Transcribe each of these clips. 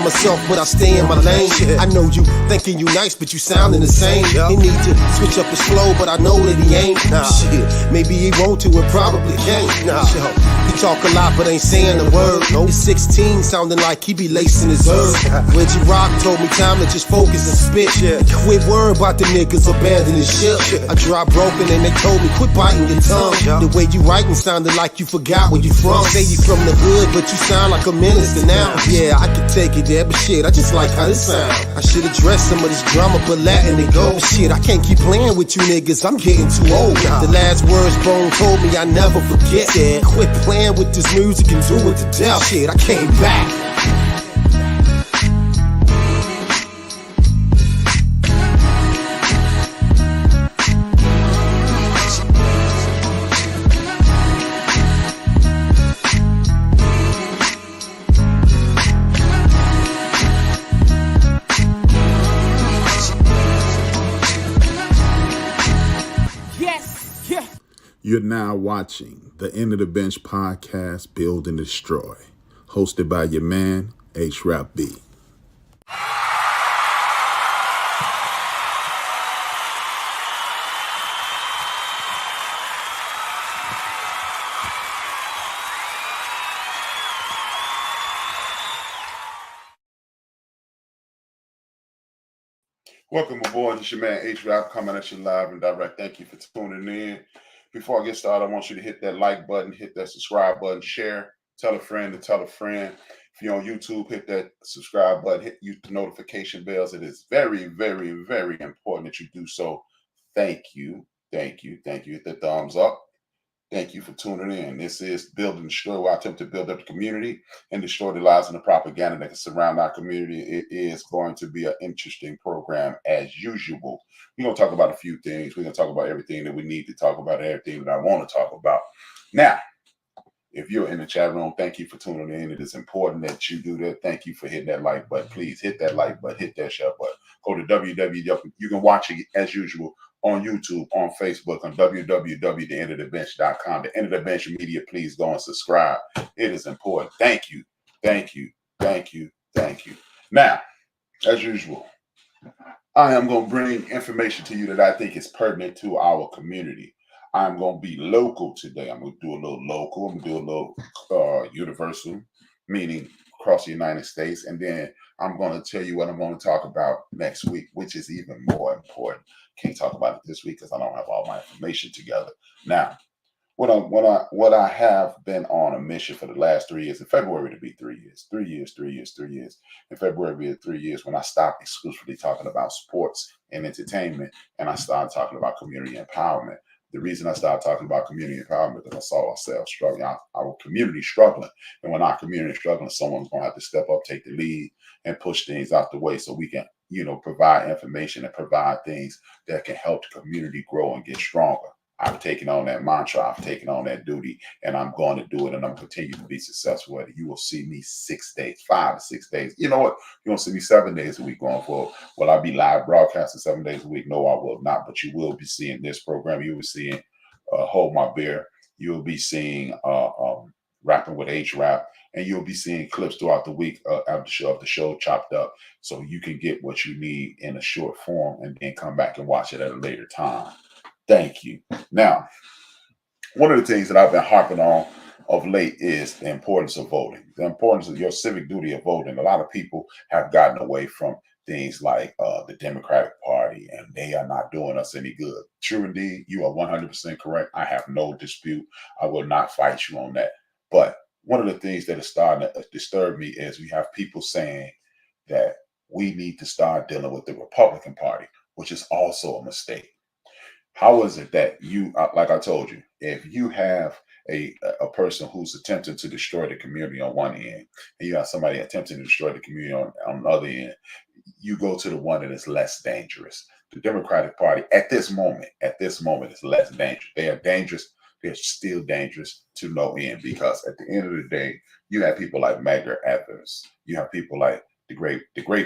of myself, but I stay in my lane. I know you thinking you nice, but you sounding the same. He need to switch up his flow, but I know that he ain't. Shit, maybe he want to and probably can't. He talk a lot, but ain't saying a word. He's 16, sounding like he be lacing his herb. Reggie Rock told me time to just focus and spit. Quit worrying about the niggas abandoning shit. I dropped broken and they told me quit biting your tongue. The way you writing sounded like you forgot where you from. Say you from the hood, but you sound like a minister now. Yeah, I could take it there, but shit, I just like how this sound. I should address some of this drama, but letting it go. But shit, I can't keep playing with you niggas, I'm getting too old. The last words Bone told me I never forget. Quit playing with this music and do it to death. Shit, I came back. You're now watching the End of the Bench podcast, Build and Destroy, hosted by your man, H-Rap B. Welcome aboard. It's your man H-Rap coming at you live and direct. Thank you for tuning in. Before I get started, I want you to hit that like button, hit that subscribe button, share, tell a friend to tell a friend. If you're on YouTube, hit that subscribe button, hit the notification bells. It is very, very, very important that you do so. Thank you. Thank you. Thank you. Hit the thumbs up. Thank you for tuning in. This is Build and Destroy, where I attempt to build up the community and destroy the lies and the propaganda that can surround our community. It is going to be an interesting program as usual. We're going to talk about a few things. We're going to talk about everything that we need to talk about, everything that I want to talk about. Now, if you're in the chat room, thank you for tuning in. It is important that you do that. Thank you for hitting that like button. Please hit that like button, hit that share button. Go to www. You can watch it as usual on YouTube, on Facebook, on www.theendofthebench.com. The End of the Bench Media, please go and subscribe. It is important. Thank you. Thank you. Thank you. Thank you. Now, as usual, I am going to bring information to you that I think is pertinent to our community. I'm going to be local today. I'm going to do a little local. I'm going to do a little universal, meaning across the United States. And then I'm going to tell you what I'm going to talk about next week, which is even more important. Can't talk about it this week because I don't have all my information together. Now, what I have been on a mission for the last 3 years, in February to be 3 years, 3 years. In February will be 3 years when I stopped exclusively talking about sports and entertainment, and I started talking about community empowerment. The reason I started talking about community empowerment is because I saw ourselves struggling, our community struggling. And when our community is struggling, someone's going to have to step up, take the lead, and push things out the way so we can, provide information and provide things that can help the community grow and get stronger. I've taken on that mantra, I've taken on that duty, and I'm going to do it, and I'm going to continue to be successful at it. You will see me 6 days, 5 to 6 days. You know what? You're going to see me 7 days a week going forward. Will I be live broadcasting 7 days a week? No, I will not, but you will be seeing this program. You will be seeing Hold My Beer. You will be seeing Rapping with H-Rap, and you'll be seeing clips throughout the week of the show chopped up, so you can get what you need in a short form and then come back and watch it at a later time. Thank you. Now, one of the things that I've been harping on of late is the importance of voting, the importance of your civic duty of voting. A lot of people have gotten away from things like the Democratic Party, and they are not doing us any good. True indeed, you are 100% correct. I have no dispute. I will not fight you on that. But one of the things that is starting to disturb me is we have people saying that we need to start dealing with the Republican Party, which is also a mistake. How is it that you, like I told you, if you have a person who's attempting to destroy the community on one end, and you have somebody attempting to destroy the community on the other end, you go to the one that is less dangerous. The Democratic Party at this moment is less dangerous. They are dangerous. They're still dangerous to no end, because at the end of the day, you have people like Medgar Evers. You have people like the great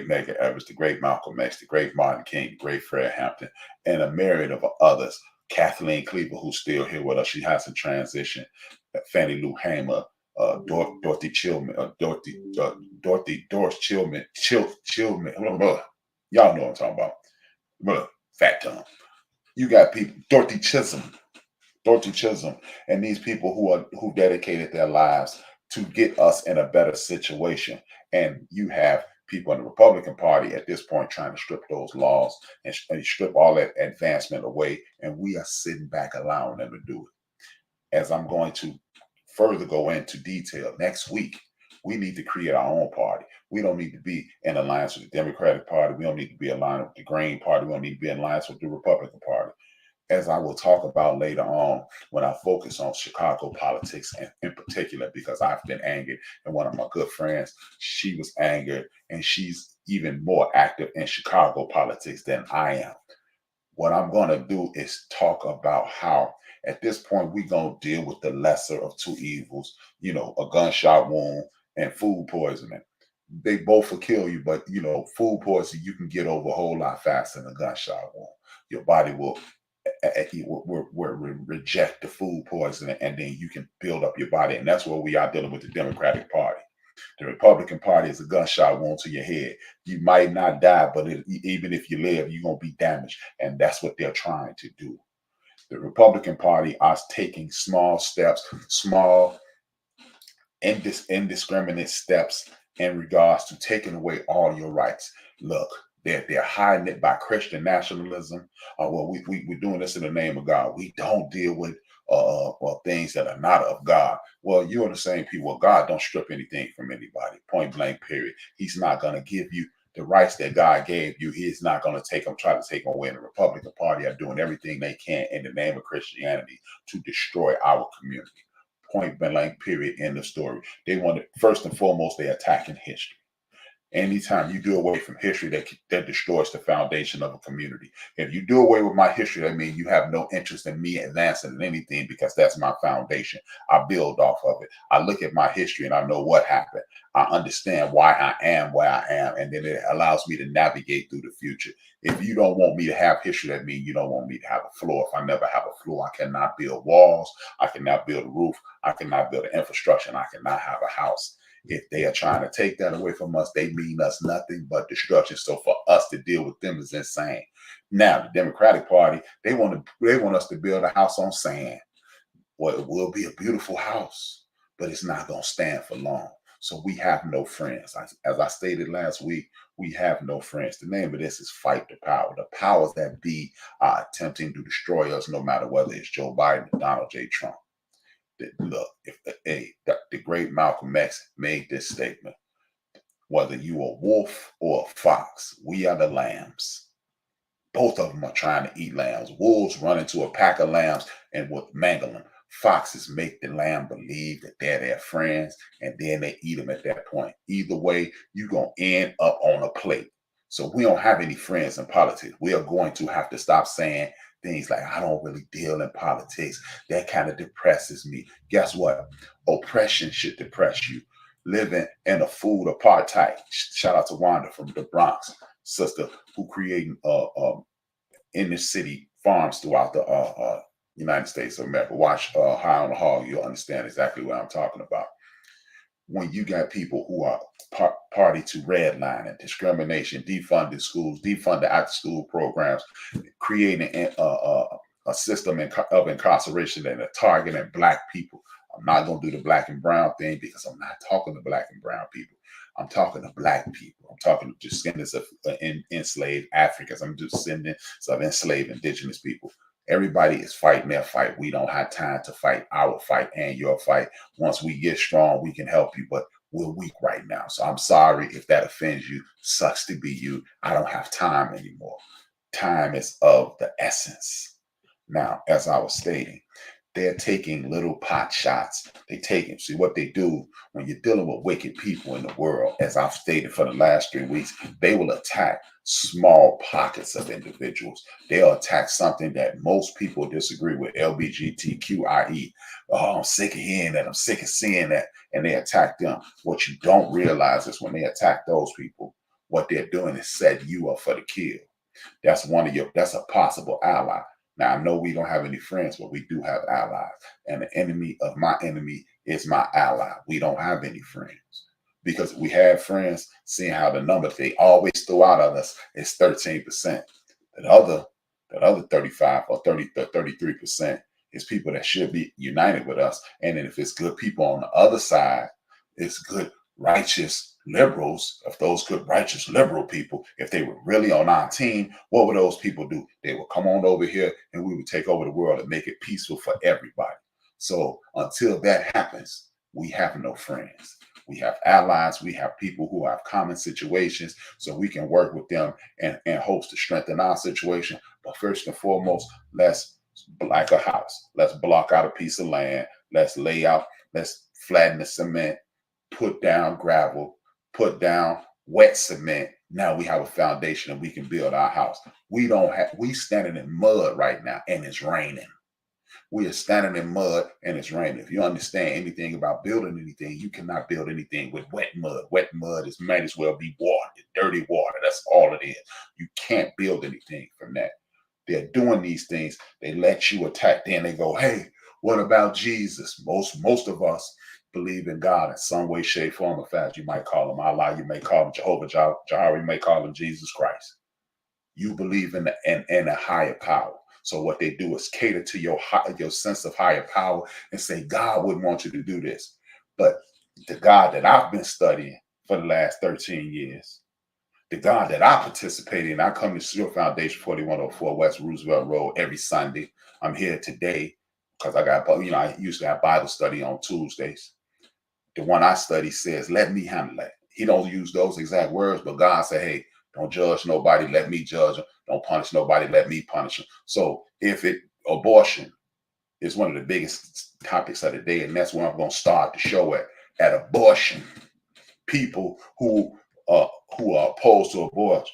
Medgar Evers, the great Malcolm X, the great Martin King, the great Fred Hampton, and a myriad of others. Kathleen Cleaver, who's still here with us, she hasn't transitioned. Fannie Lou Hamer, Dorothy Chillman, Doris Chillman. Y'all know what I'm talking about. Fat tongue. You got people, Dorothy Chisholm, and these people who dedicated their lives to get us in a better situation. And you have people in the Republican Party at this point trying to strip those laws and strip all that advancement away, and we are sitting back allowing them to do it. As I'm going to further go into detail next week, we need to create our own party. We don't need to be in alliance with the Democratic Party. We don't need to be aligned with the Green Party. We don't need to be in alliance with the Republican Party. As I will talk about later on when I focus on Chicago politics in particular, because I've been angered, and one of my good friends, she was angered, and she's even more active in Chicago politics than I am. What I'm going to do is talk about how at this point we're going to deal with the lesser of two evils, a gunshot wound and food poisoning. They both will kill you, but food poisoning you can get over a whole lot faster than a gunshot wound. Your body will reject the food poisoning, and then you can build up your body. And that's where we are dealing with the Democratic Party. The Republican Party is a gunshot wound to your head. You might not die, but even if you live, you're going to be damaged. And that's what they're trying to do. The Republican Party are taking small steps, small indiscriminate steps in regards to taking away all your rights. Look, they're hiding it by Christian nationalism. Well, we're doing this in the name of God. We don't deal with things that are not of God. Well, you're the same people. Well, God don't strip anything from anybody. Point blank, period. He's not going to give you the rights that God gave you. He's not going to try to take them away. And the Republican Party are doing everything they can in the name of Christianity to destroy our community. Point blank, period, end of story. They want to, first and foremost, they're attacking history. Anytime you do away from history, that destroys the foundation of a community. If you do away with my history, that means you have no interest in me advancing in anything, because that's my foundation. I build off of it. I look at my history and I know what happened. I understand why I am where I am, and then it allows me to navigate through the future. If you don't want me to have history, that means you don't want me to have a floor. If I never have a floor, I cannot build walls. I cannot build a roof. I cannot build an infrastructure, and I cannot have a house. If they are trying to take that away from us, they mean us nothing but destruction. So for us to deal with them is insane. Now, the Democratic Party, they want us to build a house on sand. Well, it will be a beautiful house, but it's not going to stand for long. So we have no friends. As I stated last week, we have no friends. The name of this is Fight the Power. The powers that be are attempting to destroy us, no matter whether it's Joe Biden or Donald J. Trump. Look, the great Malcolm X made this statement: whether you a wolf or a fox, we are the lambs. Both of them are trying to eat lambs. Wolves run into a pack of lambs and would mangle them. Foxes make the lamb believe that they're their friends, and then they eat them at that point. Either way, you're going to end up on a plate. So we don't have any friends in politics. We are going to have to stop saying things like, I don't really deal in politics. That kind of depresses me. Guess what? Oppression should depress you. Living in a food apartheid. Shout out to Wanda from the Bronx, sister who creating inner city farms throughout the United States of America. Watch High on the Hog. You'll understand exactly what I'm talking about. When you got people who are party to redlining, discrimination, defunding schools, defunding after-school programs, creating a system of incarceration that are targeting Black people. I'm not going to do the Black and brown thing, because I'm not talking to Black and brown people. I'm talking to Black people. I'm talking to descendants of enslaved Africans. I'm descendants of enslaved indigenous people. Everybody is fighting their fight. We don't have time to fight our fight and your fight. Once we get strong, we can help you, but we're weak right now. So I'm sorry if that offends you. Sucks to be you. I don't have time anymore. Time is of the essence. Now, as I was stating, they're taking little pot shots. See what they do when you're dealing with wicked people in the world, as I've stated for the last 3 weeks, they will attack small pockets of individuals. They'll attack something that most people disagree with, LGBTQIE. Oh, I'm sick of hearing that. I'm sick of seeing that. And they attack them. What you don't realize is when they attack those people, what they're doing is setting you up for the kill. That's a possible ally. Now, I know we don't have any friends, but we do have allies. And the enemy of my enemy is my ally. We don't have any friends. Because we have friends, seeing how the number they always throw out of us is 13%. That other 35 or 30, 33% is people that should be united with us. And then if it's good people on the other side, it's good, righteous liberals. If those good, righteous liberal people, if they were really on our team, what would those people do? They would come on over here and we would take over the world and make it peaceful for everybody. So until that happens, we have no friends. We have allies. We have people who have common situations, so we can work with them and hopes to strengthen our situation. But first and foremost, let's like a house. Let's block out a piece of land. Let's lay out. Let's flatten the cement. Put down gravel. Put down wet cement. Now we have a foundation and we can build our house. We standing in mud right now and it's raining. We are standing in mud and it's raining. If you understand anything about building anything, you cannot build anything with wet mud. Wet mud might as well be water, dirty water. That's all it is. You can't build anything from that. They're doing these things. They let you attack. Then they go, hey, what about Jesus? Most of us believe in God in some way, shape, form, or fashion. You might call him Allah. You may call him Jehovah Jireh. You may call him Jesus Christ. You believe in a higher power. So what they do is cater to your sense of higher power and say, God wouldn't want you to do this. But the God that I've been studying for the last 13 years, the God that I participate in, I come to Stewart Foundation, 4104 West Roosevelt Road every Sunday. I'm here today because I used to have Bible study on Tuesdays. The one I study says, let me handle that. He don't use those exact words, but God said, hey, don't judge nobody, let me judge them. Don't punish nobody, let me punish them. So abortion is one of the biggest topics of the day, and that's where I'm going to start the show at abortion. People who are opposed to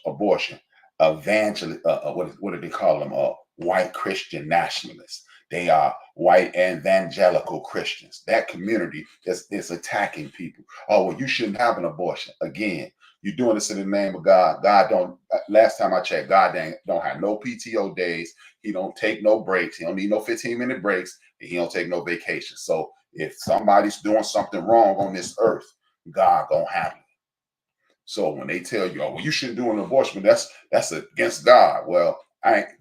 abortion, what do they call them? White Christian nationalists. They are white evangelical Christians. That community is attacking people. Oh, well, you shouldn't have an abortion. Again, you're doing this in the name of God. God don't, last time I checked, God don't have no PTO days. He don't take no breaks. He don't need no 15-minute breaks. And he don't take no vacation. So if somebody's doing something wrong on this earth, God gonna handle it. So when they tell you, oh, well, you shouldn't do an abortion, that's against God. Well,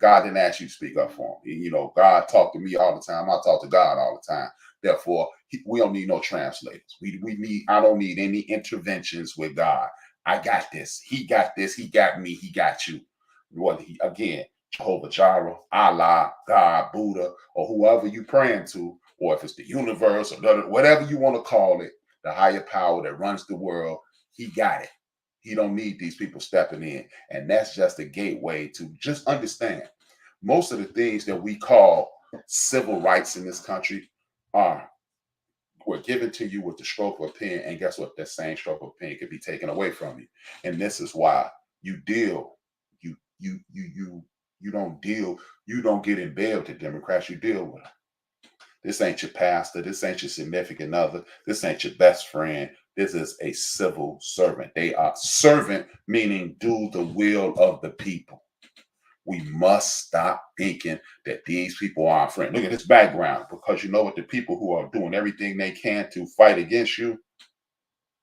God didn't ask you to speak up for him. God talked to me all the time. I talk to God all the time. Therefore, we don't need no translators. I don't need any interventions with God. I got this. He got this. He got me. He got you. Again, Jehovah Jireh, Allah, God, Buddha, or whoever you praying to, or if it's the universe or whatever you want to call it, the higher power that runs the world, he got it. He don't need these people stepping in. And that's just a gateway to just understand. Most of the things that we call civil rights in this country were given to you with the stroke of a pen. And guess what? That same stroke of a pen could be taken away from you. And this is why you don't get in bed with the Democrats, you deal with them. This ain't your pastor. This ain't your significant other. This ain't your best friend. This is a civil servant. They are servant, meaning do the will of the people. We must stop thinking that these people are our friends. Look at this background, because you know what? The people who are doing everything they can to fight against you,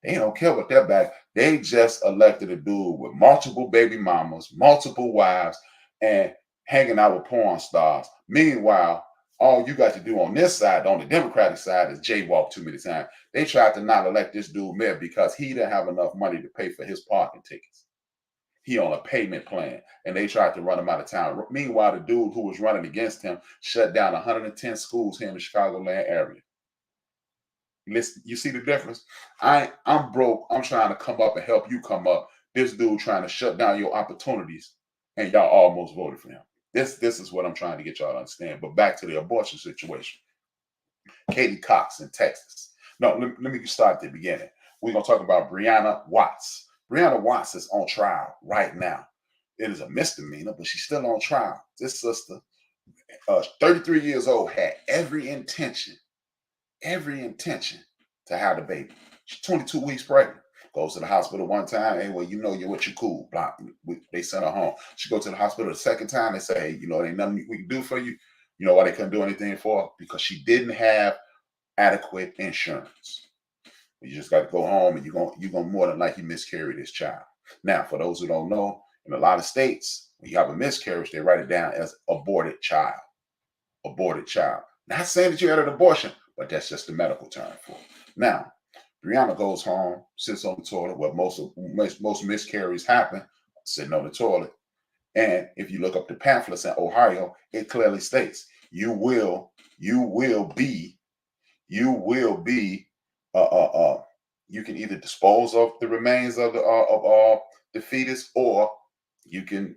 they don't care what their back. They just elected a dude with multiple baby mamas, multiple wives, and hanging out with porn stars. Meanwhile, all you got to do on this side, on the Democratic side, is jaywalk too many times. They tried to not elect this dude mayor because he didn't have enough money to pay for his parking tickets. He on a payment plan, and they tried to run him out of town. Meanwhile, the dude who was running against him shut down 110 schools here in the Chicagoland area. Listen, you see the difference? I'm broke. I'm trying to come up and help you come up. This dude trying to shut down your opportunities, and y'all almost voted for him. This is what I'm trying to get y'all to understand. But back to the abortion situation. Katie Cox in Texas. No, let me start at the beginning. We're going to talk about Brianna Watts. Brianna Watts is on trial right now. It is a misdemeanor, but she's still on trial. This sister, 33 years old, had every intention to have the baby. She's 22 weeks pregnant. Goes to the hospital one time. Hey, well, you're what you cool. They sent her home. She goes to the hospital the second time. They say, hey, there ain't nothing we can do for you. You know why they couldn't do anything for her? Because she didn't have adequate insurance. You just got to go home and you're going more than likely miscarry this child. Now, for those who don't know, in a lot of states, when you have a miscarriage, they write it down as aborted child. Aborted child. Not saying that you had an abortion, but that's just the medical term for it. Now, Brianna goes home, sits on the toilet, where most miscarries happen, sitting on the toilet. And if you look up the pamphlets in Ohio, it clearly states you will be you can either dispose of the remains of the fetus, or you can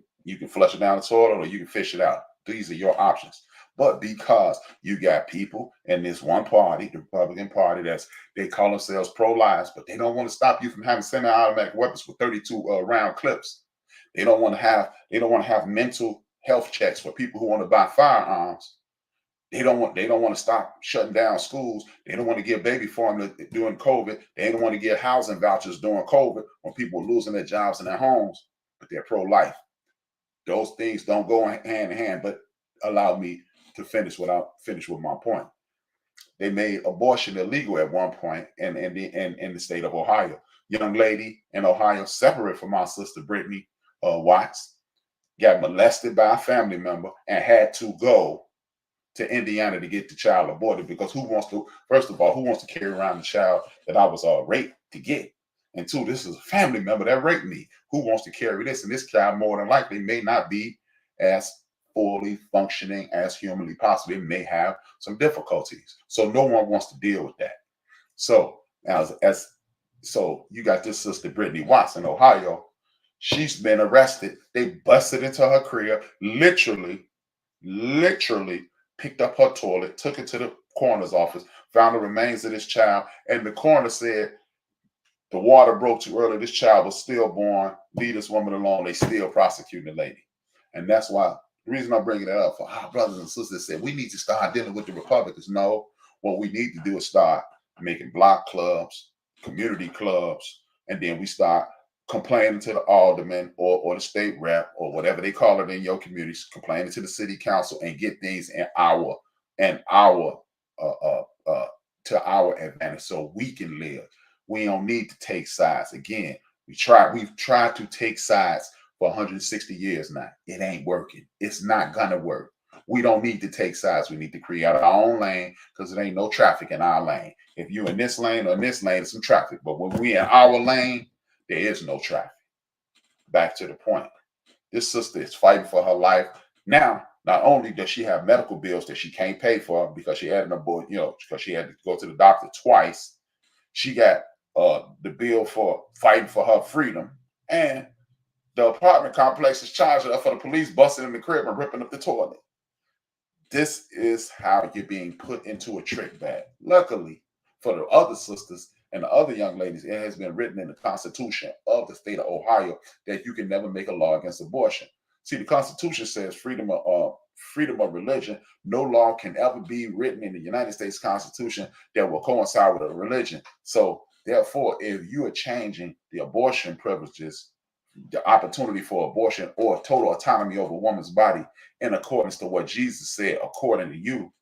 flush it down the toilet, or you can fish it out. These are your options. But because you got people in this one party, the Republican Party, they call themselves pro-life, but they don't want to stop you from having semi-automatic weapons with 32 round clips. They don't want to have mental health checks for people who want to buy firearms. They don't want to stop shutting down schools. They don't want to give baby formula during COVID. They don't want to give housing vouchers during COVID when people are losing their jobs and their homes, but they're pro-life. Those things don't go hand in hand, but allow me to finish with my point. They made abortion illegal at one point in the state of Ohio. Young lady in Ohio, separate from my sister Brittany Watts, got molested by a family member and had to go to Indiana to get the child aborted, because who wants to carry around the child that I was raped to get? And two, this is a family member that raped me. Who wants to carry this? And this child more than likely may not be as fully functioning as humanly possible. It may have some difficulties. So no one wants to deal with that. So so you got this sister Brittany Watts in Ohio. She's been arrested. They busted into her crib, literally picked up her toilet, took it to the coroner's office, found the remains of this child, and the coroner said the water broke too early. This child was stillborn. Leave this woman alone. They still prosecuting the lady. And that's why the reason I'm bringing it up for our brothers and sisters said we need to start dealing with the Republicans. No, what we need to do is start making block clubs, community clubs, and then we start complaining to the alderman or the state rep or whatever they call it in your communities, complaining to the city council, and get things to our advantage so we can live. We don't need to take sides. Again, we've tried to take sides for 160 years now. It ain't working. It's not gonna work. We don't need to take sides. We need to create our own lane, because there ain't no traffic in our lane. If you in this lane or in this lane, there's some traffic. But when we in our lane, there is no traffic. Back to the point. This sister is fighting for her life. Now, not only does she have medical bills that she can't pay for because she had because she had to go to the doctor twice, she got the bill for fighting for her freedom, and the apartment complex is charging her for the police busting in the crib and ripping up the toilet. This is how you're being put into a trick bag. Luckily for the other sisters and the other young ladies, it has been written in the Constitution of the state of Ohio that you can never make a law against abortion. See, the Constitution says freedom of religion. No law can ever be written in the United States Constitution that will coincide with a religion. So therefore, if you are changing the abortion privileges, the opportunity for abortion or total autonomy over a woman's body in accordance to what Jesus said, according to you,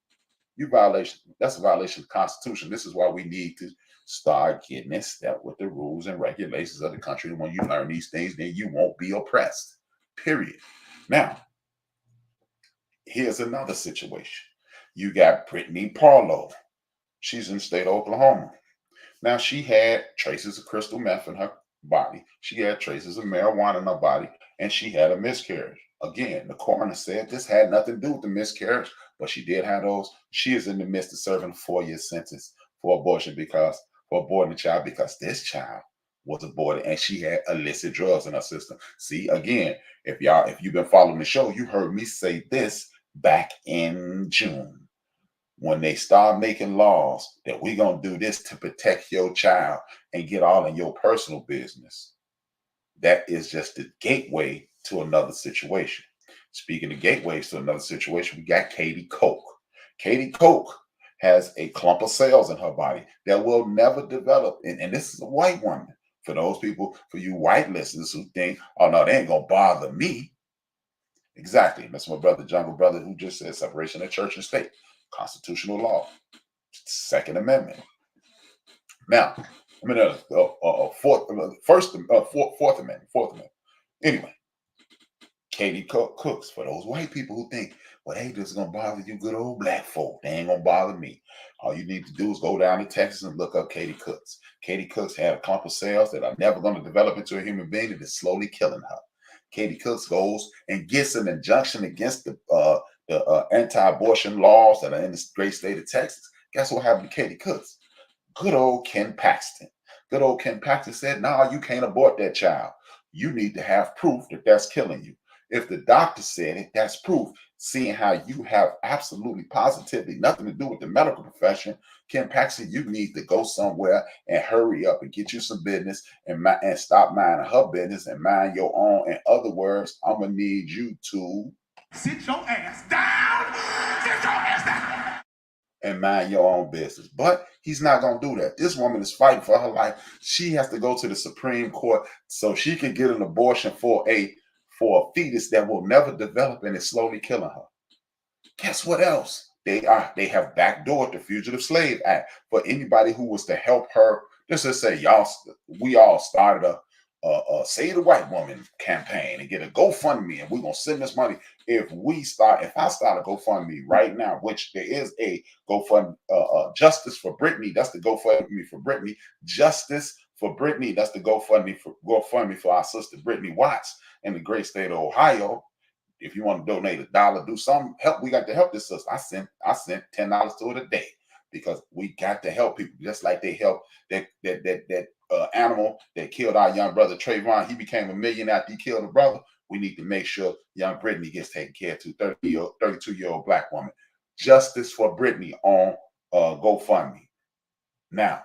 that's a violation of the Constitution. This is why we need to start getting in step with the rules and regulations of the country. And when you learn these things, then you won't be oppressed. Period. Now, here's another situation. You got Brittany Parlow. She's in the state of Oklahoma. Now, she had traces of crystal meth in her body. She had traces of marijuana in her body, and she had a miscarriage. Again, the coroner said this had nothing to do with the miscarriage, but she did have those. She is in the midst of serving a 4-year sentence for aborting the child because this child was aborted and she had illicit drugs in her system. See, again, if you've been following the show, you heard me say this back in June. When they start making laws that we're going to do this to protect your child and get all in your personal business, that is just the gateway to another situation. Speaking of gateways to another situation, we got Katie Koch. Katie Koch has a clump of cells in her body that will never develop. And this is a white woman. For those people, for you white listeners who think, oh no, they ain't going to bother me. Exactly. That's my brother, Jungle Brother, who just said separation of church and state. Constitutional law. Second Amendment. Now, I mean, Fourth Amendment. Anyway, Katie Cooks, for those white people who think, well, hey, this is going to bother you good old black folk. They ain't going to bother me. All you need to do is go down to Texas and look up Katie Cooks. Katie Cooks had a clump of cells that are never going to develop into a human being that is slowly killing her. Katie Cooks goes and gets an injunction against the anti-abortion laws that are in the great state of Texas. Guess what happened to Katie Cooks? Good old Ken Paxton. Good old Ken Paxton said, no, you can't abort that child. You need to have proof that that's killing you. If the doctor said it, that's proof. Seeing how you have absolutely positively nothing to do with the medical profession, Ken Paxton, you need to go somewhere and hurry up and get you some business and stop minding her business and mind your own. In other words, I'm going to need you to sit your ass down. Sit your ass down. And mind your own business. But he's not going to do that. This woman is fighting for her life. She has to go to the Supreme Court so she can get an abortion for a fetus that will never develop and is slowly killing her. Guess what else? They have backdoored the Fugitive Slave Act for anybody who was to help her. Let's just say we all started a Save the White Woman campaign and get a GoFundMe, and we're gonna send this money. If I start a GoFundMe right now, which there is a GoFundMe, Justice for Brittany, that's the GoFundMe for Brittany. Justice for Brittany, that's the GoFundMe for our sister Brittany Watts in the great state of Ohio. If you want to donate $1, do some help. We got to help this sister. I sent $10 to it a day because we got to help people, just like they helped that animal that killed our young brother Trayvon. He became a millionaire after he killed a brother. We need to make sure young Brittany gets taken care of, 32-year-old black woman. Justice for Brittany on GoFundMe. Now,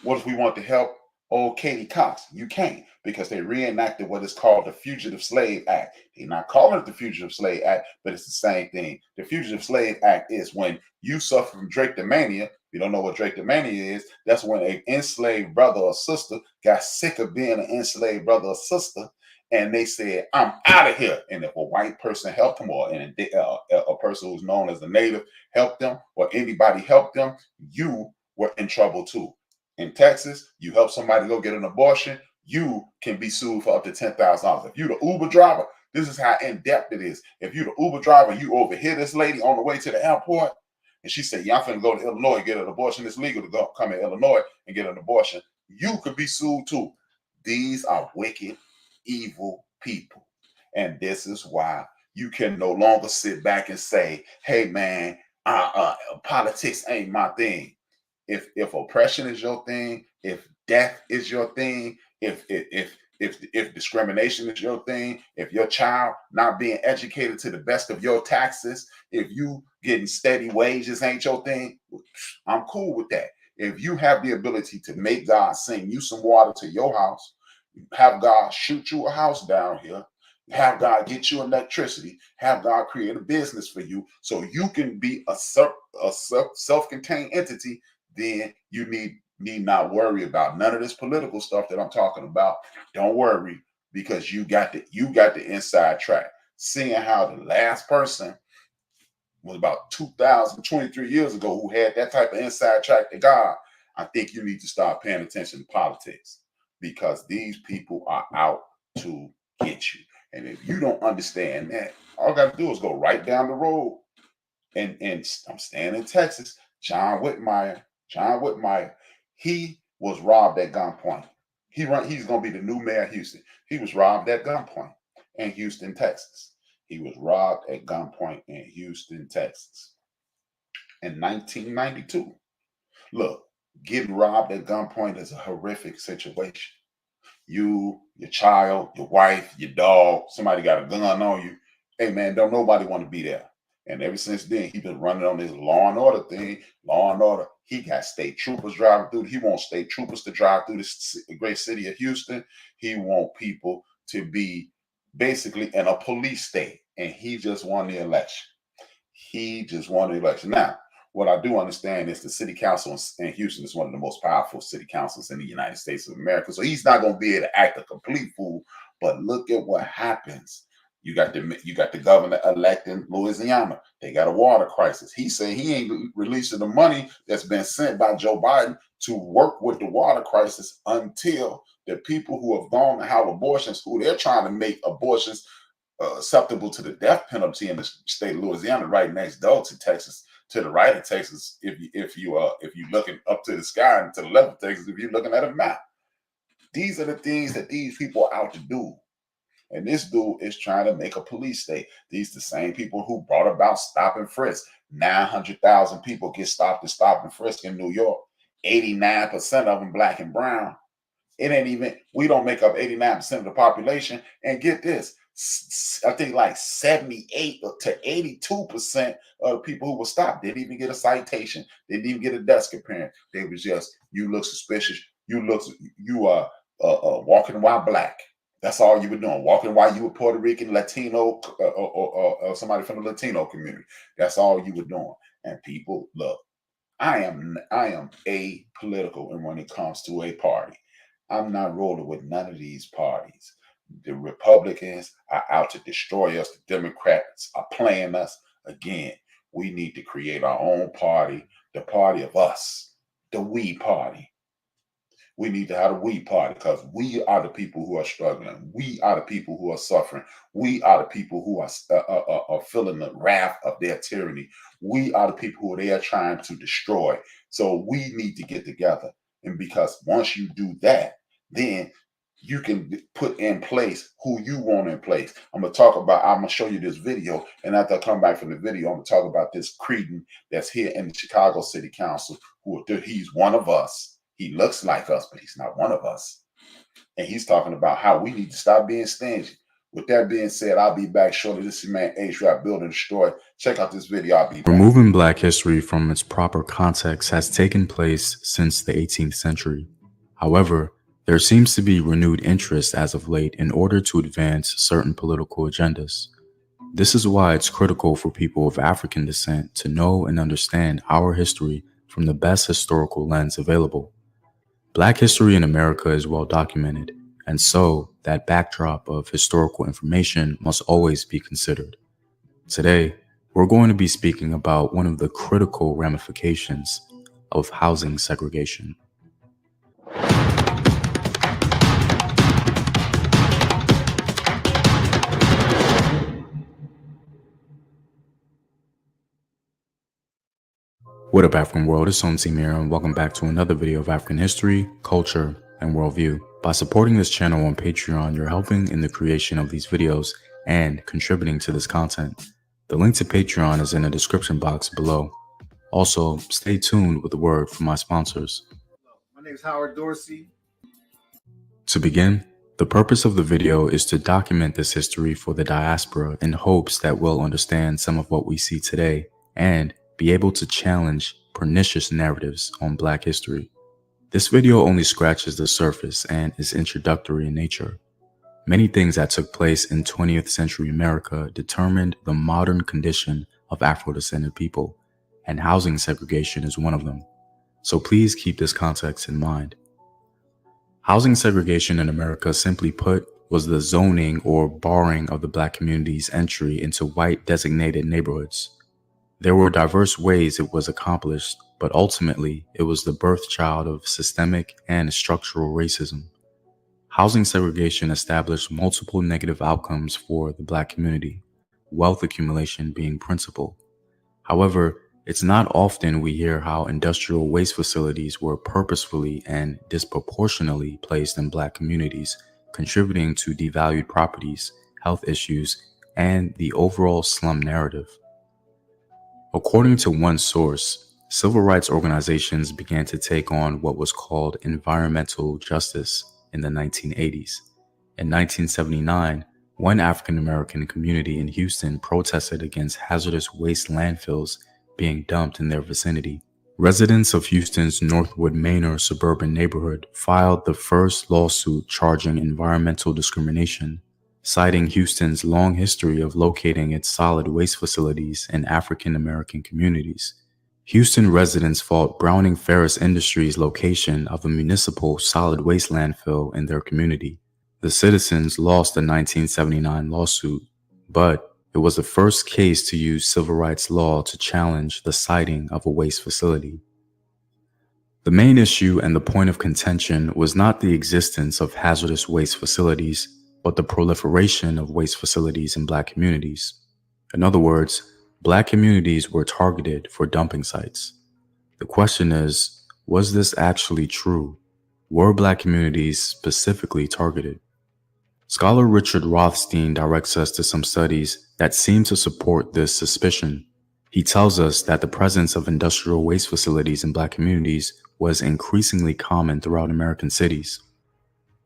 what if we want to help old Katie Cox? You can't, because they reenacted what is called the Fugitive Slave Act. They're not calling it the Fugitive Slave Act, but it's the same thing. The Fugitive Slave Act is when you suffer from drapetomania. If you don't know what drapetomania is, that's when an enslaved brother or sister got sick of being an enslaved brother or sister, and they said, I'm out of here. And if a white person helped them, or a person who's known as a native helped them, or anybody helped them, you were in trouble too. In Texas, you help somebody go get an abortion, you can be sued for up to $10,000. If you're the Uber driver, this is how in-depth it is. If you're the Uber driver and you overhear this lady on the way to the airport, and she said, yeah, I'm finna go to Illinois and get an abortion. It's legal to come in Illinois and get an abortion. You could be sued too. These are wicked, evil people. And this is why you can no longer sit back and say, hey, man, politics ain't my thing. If oppression is your thing, if death is your thing, if discrimination is your thing, if your child not being educated to the best of your taxes, if you getting steady wages ain't your thing, I'm cool with that. If you have the ability to make God send you some water to your house, have God shoot you a house down here, have God get you electricity, have God create a business for you so you can be a self-contained entity, then you need not worry about none of this political stuff that I'm talking about. Don't worry, because you got the inside track. Seeing how the last person was about 23 years ago who had that type of inside track to God, I think you need to start paying attention to politics, because these people are out to get you. And if you don't understand that, all I got to do is go right down the road. And I'm staying in Texas. John Whitmire, he was robbed at gunpoint. He's going to be the new mayor of Houston. He was robbed at gunpoint in Houston, Texas. He was robbed at gunpoint in Houston, Texas in 1992. Look, getting robbed at gunpoint is a horrific situation. You, your child, your wife, your dog, somebody got a gun on you. Hey, man, don't nobody want to be there. And ever since then, he's been running on this law and order thing. Law and order. He got state troopers driving through. He wants state troopers to drive through this great city of Houston. He wants people to be basically in a police state. And he just won the election. Now, what I do understand is the city council in Houston is one of the most powerful city councils in the United States of America. So he's not going to be able to act a complete fool. But look at what happens You got the governor elect in Louisiana. They got a water crisis. He said he ain't releasing the money that's been sent by Joe Biden to work with the water crisis until the people who have gone to have abortions, who they're trying to make abortions acceptable to the death penalty in the state of Louisiana, right next door to Texas, to the right of Texas. If you looking up to the sky, and to the left of Texas, if you're looking at a map, these are the things that these people are out to do. And this dude is trying to make a police state. These the same people who brought about stop and frisk. 900,000 people get stopped and stop and frisk in New York. 89% of them black and brown. It ain't even, we don't make up 89% of the population. And get this, I think like 78 to 82% of the people who were stopped didn't even get a citation. Didn't even get a desk appearance. They was just, you look suspicious. You are walking while black. That's all you were doing. Walking while you were Puerto Rican, Latino, or somebody from the Latino community. That's all you were doing. And people, look, I am apolitical, and when it comes to a party, I'm not rolling with none of these parties. The Republicans are out to destroy us. The Democrats are playing us. Again, we need to create our own party, the party of us, the we party. We need to have a we party because we are the people who are struggling. We are the people who are suffering. We are the people who are feeling the wrath of their tyranny. We are the people who they are trying to destroy. So we need to get together. And because once you do that, then you can put in place who you want in place. I'm going to show you this video. And after I come back from the video, I'm going to talk about this Creedon that's here in the Chicago City Council. He's one of us. He looks like us, but he's not one of us. And he's talking about how we need to stop being stingy. With that being said, I'll be back shortly. This is man H-Rap, Build and Destroy. Check out this video. I'll be back. Removing Black history from its proper context has taken place since the 18th century. However, there seems to be renewed interest as of late in order to advance certain political agendas. This is why it's critical for people of African descent to know and understand our history from the best historical lens available. Black history in America is well documented, and so that backdrop of historical information must always be considered. Today, we're going to be speaking about one of the critical ramifications of housing segregation. What up, African world? It's Home Team here, and welcome back to another video of African history, culture, and worldview. By supporting this channel on Patreon, you're helping in the creation of these videos and contributing to this content. The link to Patreon is in the description box below. Also, stay tuned with a word from my sponsors. My name is Howard Dorsey. To begin, the purpose of the video is to document this history for the diaspora in hopes that we'll understand some of what we see today and be able to challenge pernicious narratives on Black history. This video only scratches the surface and is introductory in nature. Many things that took place in 20th century America determined the modern condition of Afro-descended people, and housing segregation is one of them. So please keep this context in mind. Housing segregation in America, simply put, was the zoning or barring of the Black community's entry into white designated neighborhoods. There were diverse ways it was accomplished, but ultimately it was the birthchild of systemic and structural racism. Housing segregation established multiple negative outcomes for the Black community, wealth accumulation being principal. However, it's not often we hear how industrial waste facilities were purposefully and disproportionately placed in Black communities, contributing to devalued properties, health issues, and the overall slum narrative. According to one source, civil rights organizations began to take on what was called environmental justice in the 1980s. In 1979, one African American community in Houston protested against hazardous waste landfills being dumped in their vicinity. Residents of Houston's Northwood Manor suburban neighborhood filed the first lawsuit charging environmental discrimination, citing Houston's long history of locating its solid waste facilities in African American communities. Houston residents fought Browning Ferris Industries' location of a municipal solid waste landfill in their community. The citizens lost the 1979 lawsuit, but it was the first case to use civil rights law to challenge the siting of a waste facility. The main issue and the point of contention was not the existence of hazardous waste facilities, but the proliferation of waste facilities in Black communities. In other words, Black communities were targeted for dumping sites. The question is, was this actually true? Were Black communities specifically targeted? Scholar Richard Rothstein directs us to some studies that seem to support this suspicion. He tells us that the presence of industrial waste facilities in Black communities was increasingly common throughout American cities.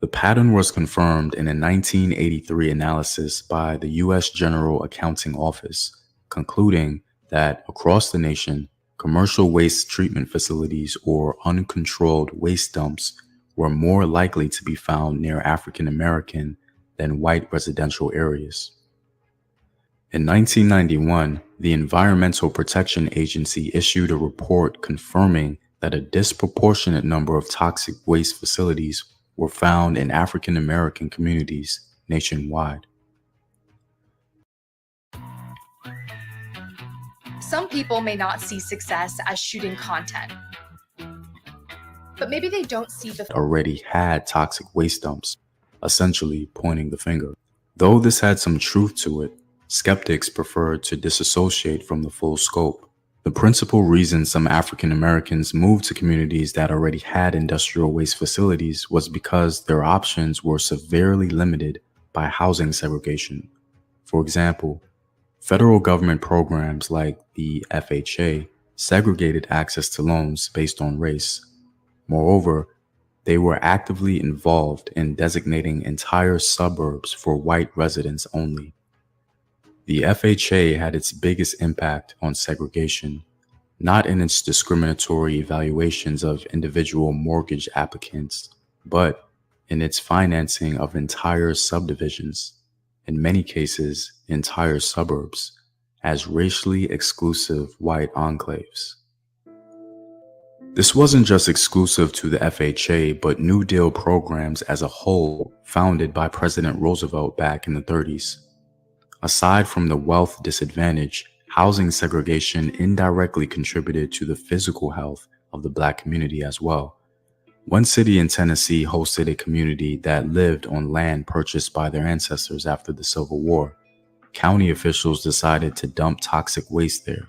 The pattern was confirmed in a 1983 analysis by the U.S. General Accounting Office, concluding that across the nation, commercial waste treatment facilities or uncontrolled waste dumps were more likely to be found near African American than white residential areas. In 1991, the Environmental Protection Agency issued a report confirming that a disproportionate number of toxic waste facilities were found in African American communities nationwide. Some people may not see success as shooting content, but maybe they don't see the already had toxic waste dumps, essentially pointing the finger. Though this had some truth to it, skeptics preferred to disassociate from the full scope. The principal reason some African Americans moved to communities that already had industrial waste facilities was because their options were severely limited by housing segregation. For example, federal government programs like the FHA segregated access to loans based on race. Moreover, they were actively involved in designating entire suburbs for white residents only. The FHA had its biggest impact on segregation, not in its discriminatory evaluations of individual mortgage applicants, but in its financing of entire subdivisions, in many cases, entire suburbs, as racially exclusive white enclaves. This wasn't just exclusive to the FHA, but New Deal programs as a whole, founded by President Roosevelt back in the 30s. Aside from the wealth disadvantage, housing segregation indirectly contributed to the physical health of the Black community as well. One city in Tennessee hosted a community that lived on land purchased by their ancestors after the Civil War. County officials decided to dump toxic waste there.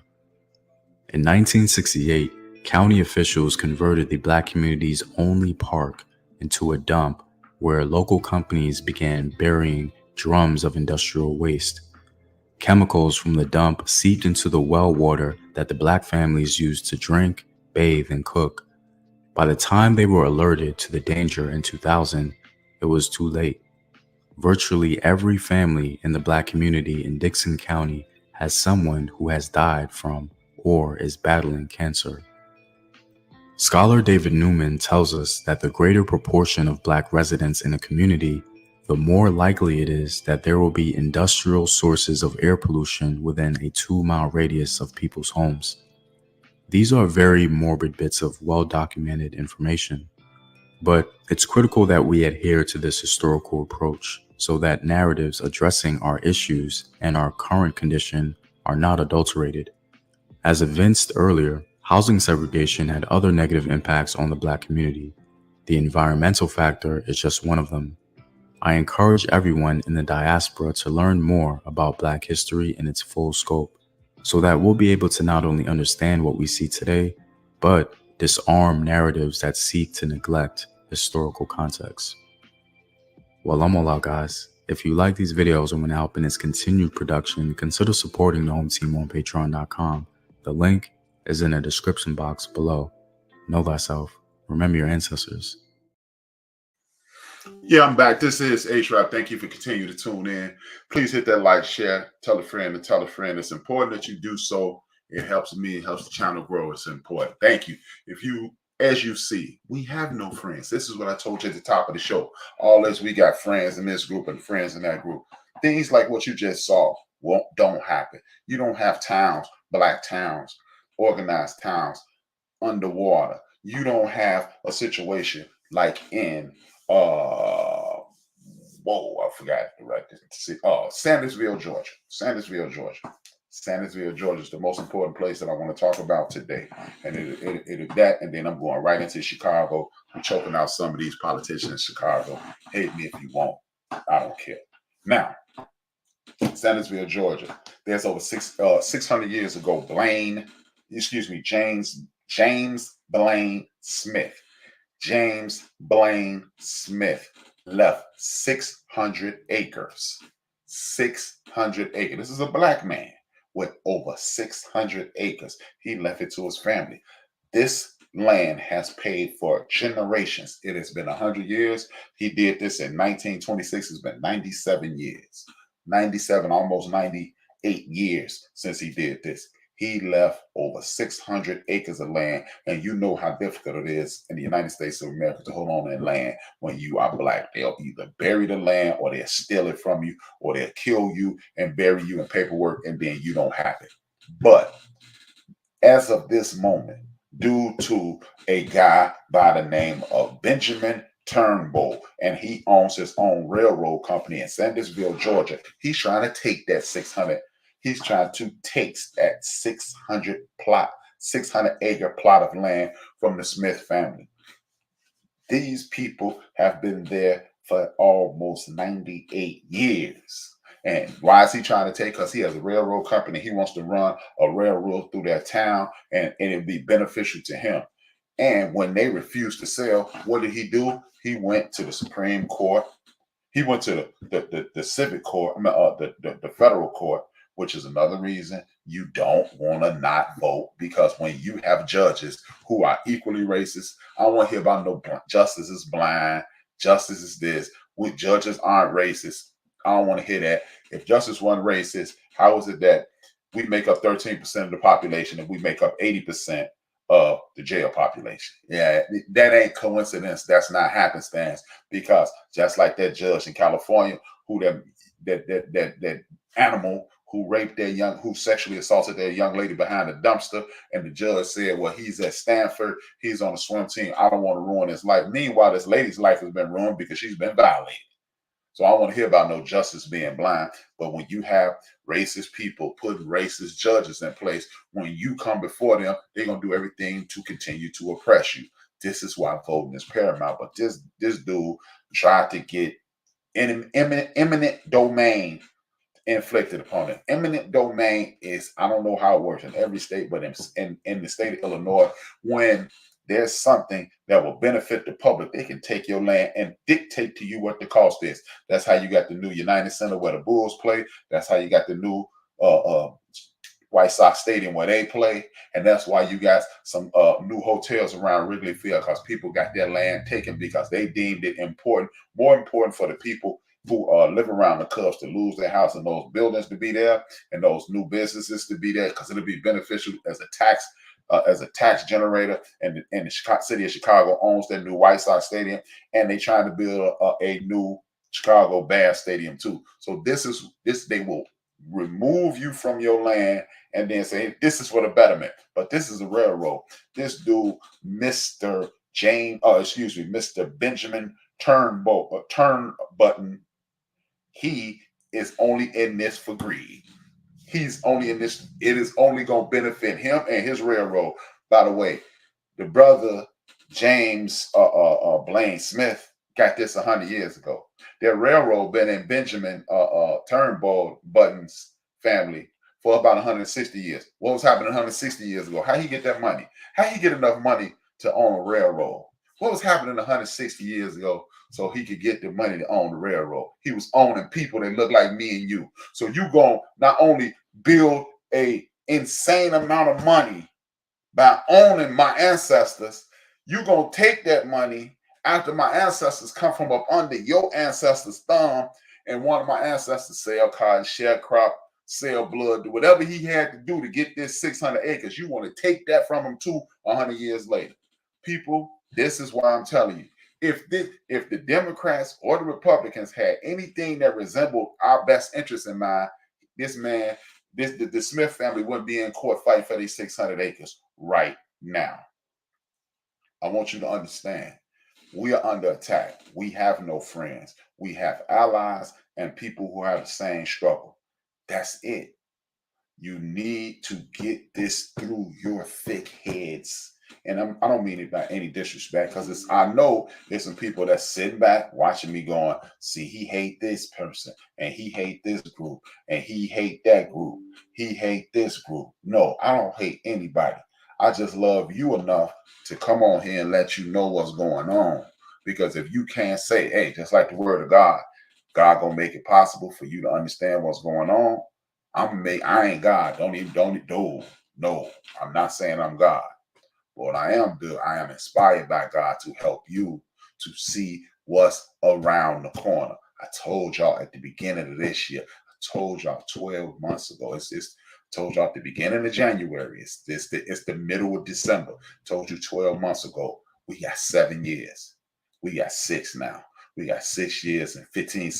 In 1968, county officials converted the Black community's only park into a dump where local companies began burying drums of industrial waste. Chemicals from the dump seeped into the well water that the Black families used to drink, bathe, and cook. By the time they were alerted to the danger in 2000, it was too late. Virtually every family in the Black community in Dickson County has someone who has died from or is battling cancer. Scholar David Newman tells us that the greater proportion of Black residents in a community, the more likely it is that there will be industrial sources of air pollution within a 2-mile radius of people's homes. These are very morbid bits of well-documented information, but it's critical that we adhere to this historical approach so that narratives addressing our issues and our current condition are not adulterated. As evinced earlier, housing segregation had other negative impacts on the Black community. The environmental factor is just one of them. I encourage everyone in the diaspora to learn more about Black history in its full scope, so that we'll be able to not only understand what we see today, but disarm narratives that seek to neglect historical context. Well, I'm all out, guys. If you like these videos and want to help in its continued production, consider supporting the Home Team on Patreon.com. The link is in the description box below. Know thyself. Remember your ancestors. Yeah, I'm back. This is H-Rap. Thank you for continuing to tune in. Please hit that like, share, tell a friend, and tell a friend. It's important that you do so. It helps me, it helps the channel grow. It's important. Thank you. As you see, we have no friends. This is what I told you at the top of the show. Always we got friends in this group and friends in that group. Things like what you just saw don't happen. You don't have towns, Black towns, organized towns underwater. You don't have a situation like in whoa, I forgot to write this. Sandersville, Georgia. Sandersville, Georgia. Sandersville, Georgia is the most important place that I want to talk about today. And it that, and then I'm going right into Chicago. I'm choking out some of these politicians in Chicago. Hate me if you want. I don't care. Now, Sandersville, Georgia. There's over 600 years ago, James Blaine Smith. James Blaine Smith left 600 acres. 600 acres. This is a black man with over 600 acres. He left it to his family. This land has paid for generations. It has been 100 years. He did this in 1926. It's been 97 years. 97, almost 98 years since he did this. He left over 600 acres of land, and you know how difficult it is in the United States of America to hold on to that land when you are black. They'll either bury the land, or they'll steal it from you, or they'll kill you and bury you in paperwork, and then you don't have it. But as of this moment, due to a guy by the name of Benjamin Turnbull, and he owns his own railroad company in Sandersville, Georgia, he's trying to take that 600. He's trying to take that 600 acre plot of land from the Smith family. These people have been there for almost 98 years. And why is he trying to take? Because he has a railroad company. He wants to run a railroad through their town, and it'd be beneficial to him. And when they refused to sell, what did he do? He went to the Supreme Court. He went to the civic court, the federal court, which is another reason you don't want to not vote, because when you have judges who are equally racist, I don't want to hear about no justice is blind, justice is this, with judges aren't racist. I don't want to hear that. If justice wasn't racist, how is it that we make up 13% of the population and we make up 80% of the jail population? Yeah, that ain't coincidence. That's not happenstance, because just like that judge in California who that animal who raped who sexually assaulted that young lady behind a dumpster, and the judge said, well, he's at Stanford, he's on the swim team, I don't want to ruin his life. Meanwhile, this lady's life has been ruined because she's been violated. So I don't want to hear about no justice being blind. But when you have racist people putting racist judges in place, when you come before them, they're going to do everything to continue to oppress you. This is why voting is paramount. But this dude tried to get eminent domain inflicted upon him. Eminent domain is, I don't know how it works in every state, but in the state of Illinois, when there's something that will benefit the public, they can take your land and dictate to you what the cost is. That's how you got the new United Center where the Bulls play. That's how you got the new White Sox Stadium where they play. And that's why you got some new hotels around Wrigley Field, because people got their land taken because they deemed it important, more important for the people who live around the Cubs to lose their house and those buildings to be there and those new businesses to be there, because it'll be beneficial as a tax generator. And the city of Chicago owns that new White Sox Stadium, and they trying to build a new Chicago Bears Stadium too. So this they will remove you from your land and then say this is for the betterment. But this is a railroad. This dude, Mr. Benjamin Turnbutton, he is only in this for greed. He's only in this. It is only going to benefit him and his railroad. By the way, the brother James Blaine Smith got this 100 years ago. Their railroad been in Benjamin Turnbutton's family for about 160 years. What was happening 160 years ago? How he get that money? How he get enough money to own a railroad? What was happening 160 years ago so he could get the money to own the railroad? He was owning people that look like me and you. So you gonna not only build a insane amount of money by owning my ancestors, you gonna take that money after my ancestors come from up under your ancestors' thumb, and one of my ancestors sell cotton, sharecrop, sell blood, do whatever he had to do to get this 600 acres. You want to take that from him too 100 years later. People, this is why I'm telling you, if the Democrats or the Republicans had anything that resembled our best interest in mind, this man, the Smith family wouldn't be in court fighting for these 600 acres right now. I want you to understand, We are under attack. We have no friends. We have allies and people who have the same struggle. That's it. You need to get this through your thick heads. And I don't mean it by any disrespect, because I know there's some people that's sitting back watching me going, see, he hate this person, and he hate this group, and he hate that group. He hate this group. No, I don't hate anybody. I just love you enough to come on here and let you know what's going on. Because if you can't say, hey, just like the word of God, God gonna make it possible for you to understand what's going on. I ain't God. No, I'm not saying I'm God. What I am inspired by God to help you to see what's around the corner. I told y'all at the beginning of this year, I told y'all 12 months ago, told y'all at the beginning of January, it's the middle of December. Told you 12 months ago, we got 7 years. We got 6 now. We got 6 years and 15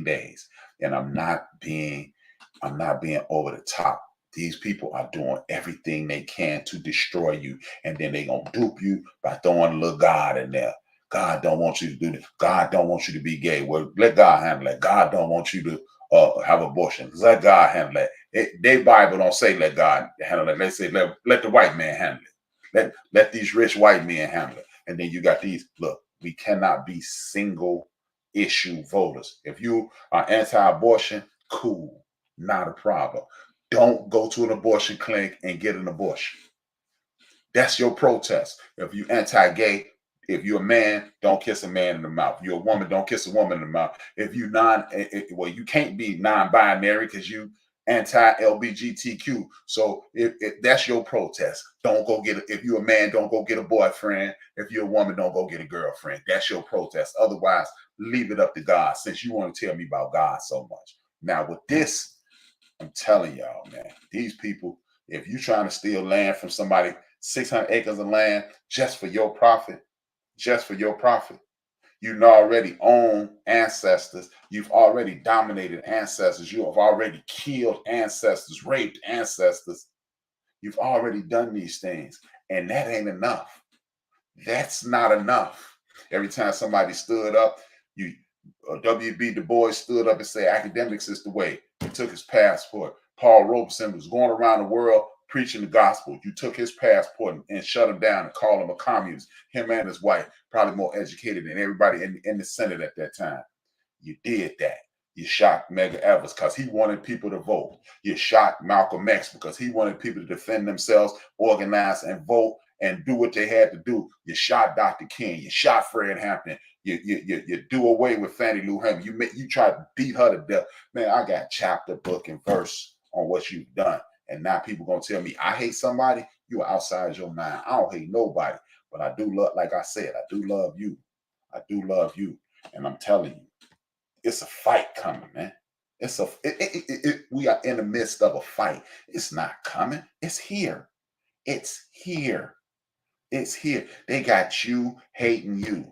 days. And I'm not being over the top. These people are doing everything they can to destroy you. And then they gonna dupe you by throwing a little God in there. God don't want you to do this. God don't want you to be gay. Well, let God handle it. God don't want you to have abortion. Let God handle it. Their Bible don't say let God handle it. They say let the white man handle it. Let these rich white men handle it. And then you got these. Look, we cannot be single issue voters. If you are anti-abortion, cool, not a problem. Don't go to an abortion clinic and get an abortion. That's your protest. If you anti-gay, if you're a man, don't kiss a man in the mouth. If you're a woman, don't kiss a woman in the mouth. If you you can't be non-binary because you anti-LGBTQ. So if that's your protest, don't go get if you're a man, don't go get a boyfriend. If you're a woman, don't go get a girlfriend. That's your protest. Otherwise, leave it up to God, since you want to tell me about God so much. Now with this, I'm telling y'all, man, these people, if you're trying to steal land from somebody, 600 acres of land just for your profit, you already own ancestors. You've already dominated ancestors. You have already killed ancestors, raped ancestors. You've already done these things. And that ain't enough. That's not enough. Every time somebody stood up, W.B. Du Bois stood up and said, academics is the way. He took his passport. Paul Robeson was going around the world preaching the gospel. You took his passport and shut him down and called him a communist. Him and his wife, probably more educated than everybody in the Senate at that time. You did that. You shot Medgar Evers because he wanted people to vote. You shot Malcolm X because he wanted people to defend themselves, organize, and vote, and do what they had to do. You shot Dr. King. You shot Fred Hampton. You do away with Fannie Lou Hamer. You tried to beat her to death. Man, I got chapter, book, and verse on what you've done. And now people gonna tell me I hate somebody. You are outside your mind. I don't hate nobody, but I do love, like I said, I do love you. I do love you, and I'm telling you, it's a fight coming, man. We are in the midst of a fight. It's not coming. It's here. It's here. It's here. They got you hating you.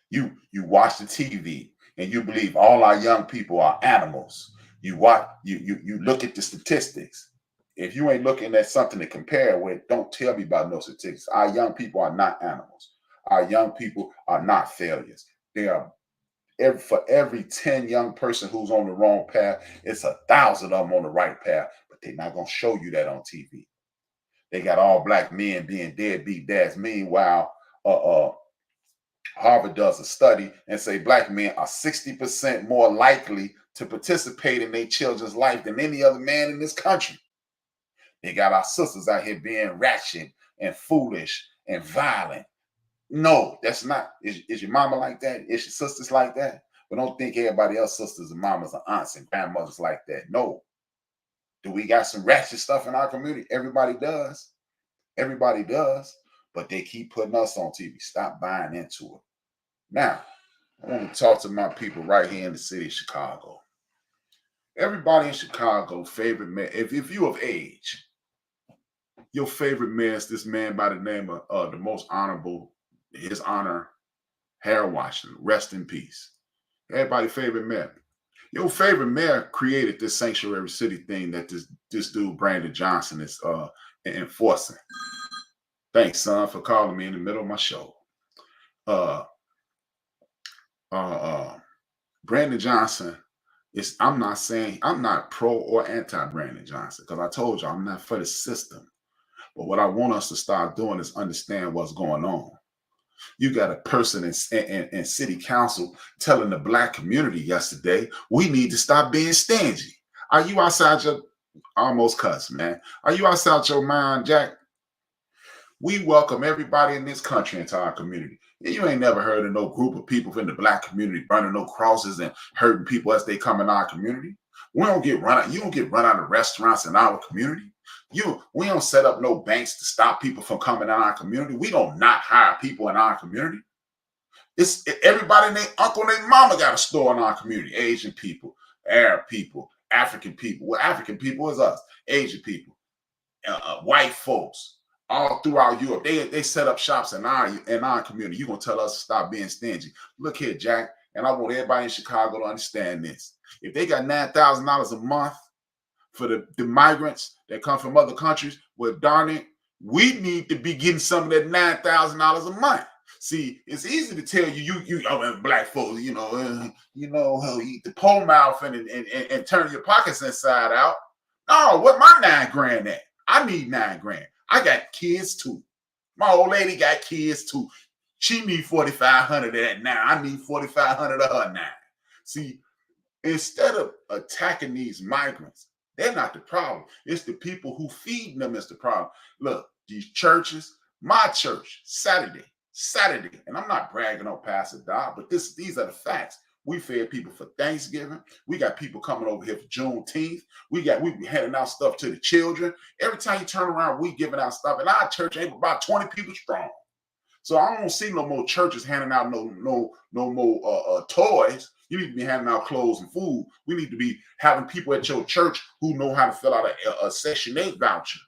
You watch the TV and you believe all our young people are animals. You look at the statistics. If you ain't looking at something to compare with, don't tell me about no statistics. Our young people are not animals. Our young people are not failures. They are for every 10 young person who's on the wrong path, it's 1,000 of them on the right path, but they're not going to show you that on TV. They got all black men being deadbeat dads. Meanwhile, Harvard does a study and say black men are 60% more likely to participate in their children's life than any other man in this country. They got our sisters out here being ratchet and foolish and violent. No, that's not. Is your mama like that? Is your sisters like that? But don't think everybody else sisters and mamas and aunts and grandmothers like that. No. Do we got some ratchet stuff in our community? Everybody does. Everybody does. But they keep putting us on TV. Stop buying into it. Now, I want to talk to my people right here in the city of Chicago. Everybody in Chicago, favorite mayor, if you're of age, your favorite mayor is this man by the name of the most honorable, his honor, Harold Washington. Rest in peace. Everybody's favorite mayor. Your favorite mayor created this sanctuary city thing that this dude, Brandon Johnson, is enforcing. Thanks, son, for calling me in the middle of my show. Brandon Johnson I'm not pro or anti Brandon Johnson, because I told you I'm not for the system. But what I want us to start doing is understand what's going on. You got a person in city council telling the black community yesterday, we need to stop being stingy. Are you outside your, almost cuss, man. Are you outside your mind, Jack? We welcome everybody in this country into our community. You ain't never heard of no group of people from the black community burning no crosses and hurting people as they come in our community. We don't get run out. You don't get run out of restaurants in our community. We don't set up no banks to stop people from coming in our community. We don't not hire people in our community. It's everybody and their uncle and their mama got a store in our community. Asian people, Arab people, African people. Well, African people is us. Asian people, white folks. All throughout Europe, they set up shops in our community. You're gonna tell us to stop being stingy? Look here, Jack, and I want everybody in Chicago to understand this. If they got $9,000 a month for the migrants that come from other countries, well, darn it, we need to be getting some of that $9,000 a month. See, it's easy to tell you black folks, eat the pole mouth and turn your pockets inside out. No, what my $9,000 at? I need $9,000. I got kids too. My old lady got kids too. She need $4,500 of that now. I need $4,500 of her now. See, instead of attacking these migrants, they're not the problem. It's the people who feed them is the problem. Look, these churches, my church, Saturday, and I'm not bragging on Pastor Dodd, but these are the facts. We fed people for Thanksgiving. We got people coming over here for Juneteenth. We be handing out stuff to the children. Every time you turn around, we giving out stuff. And our church ain't about 20 people strong. So I don't see no more churches handing out no more toys. You need to be handing out clothes and food. We need to be having people at your church who know how to fill out a Section 8 voucher.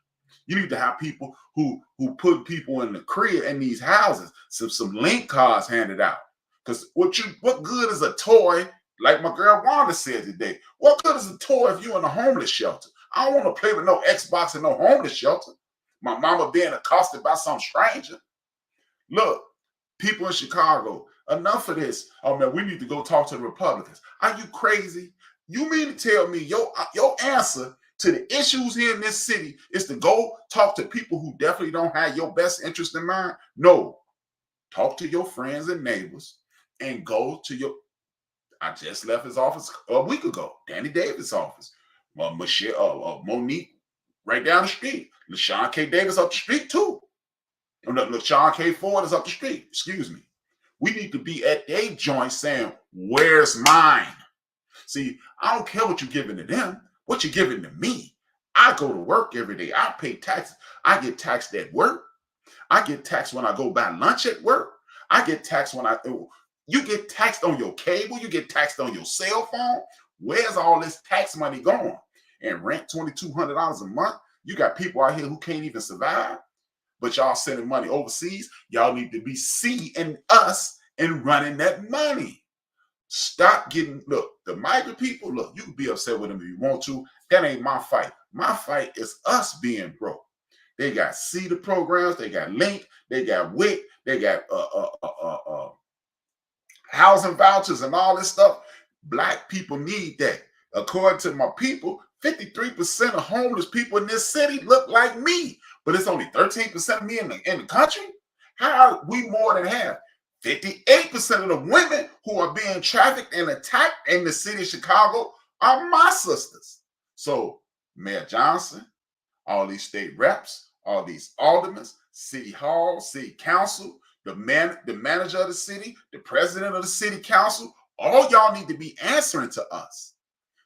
You need to have people who put people in the crib in these houses. Some link cards handed out. Because what good is a toy, like my girl Wanda said today? What good is a toy if you're in a homeless shelter? I don't want to play with no Xbox in no homeless shelter. My mama being accosted by some stranger. Look, people in Chicago, enough of this. Oh man, we need to go talk to the Republicans. Are you crazy? You mean to tell me your answer to the issues here in this city is to go talk to people who definitely don't have your best interest in mind? No. Talk to your friends and neighbors and go to I just left his office a week ago, Danny Davis' office. Michelle, Monique right down the street. LaShawn K. Davis up the street too. LaShawn K. Ford is up the street. Excuse me. We need to be at their joint saying, where's mine? See, I don't care what you're giving to them. What you're giving to me. I go to work every day. I pay taxes. I get taxed at work. I get taxed when I go buy lunch at work. I get taxed when you get taxed on your cable. You get taxed on your cell phone. Where's all this tax money going? And rent $2,200 a month. You got people out here who can't even survive, but y'all sending money overseas. Y'all need to be seeing us and running that money. Stop getting, look, the migrant people, look, you can be upset with them if you want to. That ain't my fight. My fight is us being broke. They got CETA programs, they got Link, they got WIC, they got housing vouchers and all this stuff. Black people need that. According to my people, 53% of homeless people in this city look like me, but it's only 13% of me in the country. How are we more than half? 58% of the women who are being trafficked and attacked in the city of Chicago are my sisters. So Mayor Johnson, all these state reps, all these aldermen, city hall, city council, the manager of the city, the president of the city council, all y'all need to be answering to us.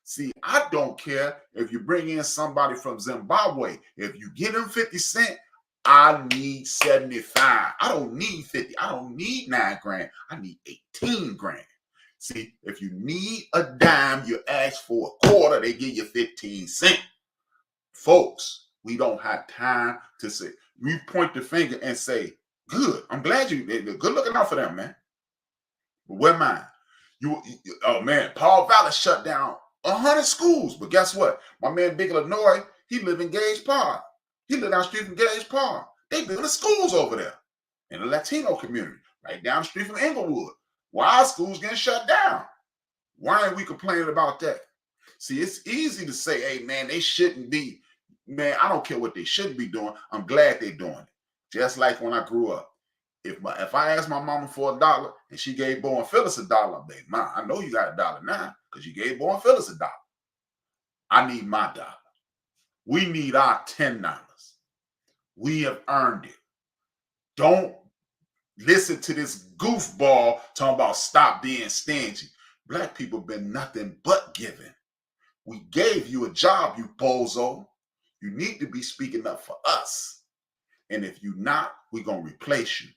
See, I don't care if you bring in somebody from Zimbabwe. If you get them 50 cents, I need 75. I don't need 50. I don't need $9,000. I need 18 grand. See, if you need a dime, you ask for a quarter, they give you 15 cents. Folks, we don't have time to say, we point the finger and say, good. I'm glad they're good looking out for them, man. But where mine? Oh man, Paul Valley shut down 100 schools. But guess what? My man Big Illinois, he live in Gage Park. He live down the street from Gage Park. They building schools over there in the Latino community. right down the street from Inglewood. Why are schools getting shut down? Why ain't we complaining about that? See, it's easy to say, hey, man, they shouldn't be. Man, I don't care what they shouldn't be doing. I'm glad they're doing it. Just like when I grew up. If I asked my mama for $1 and she gave Bo and Phyllis $1, I'm like, Ma, I know you got $1 now because you gave Bo and Phyllis $1. I need my $1. We need our $10. We have earned it. Don't listen to this goofball talking about stop being stingy. Black people been nothing but giving. We gave you a job, you bozo. You need to be speaking up for us. And if you're not, we're going to replace you.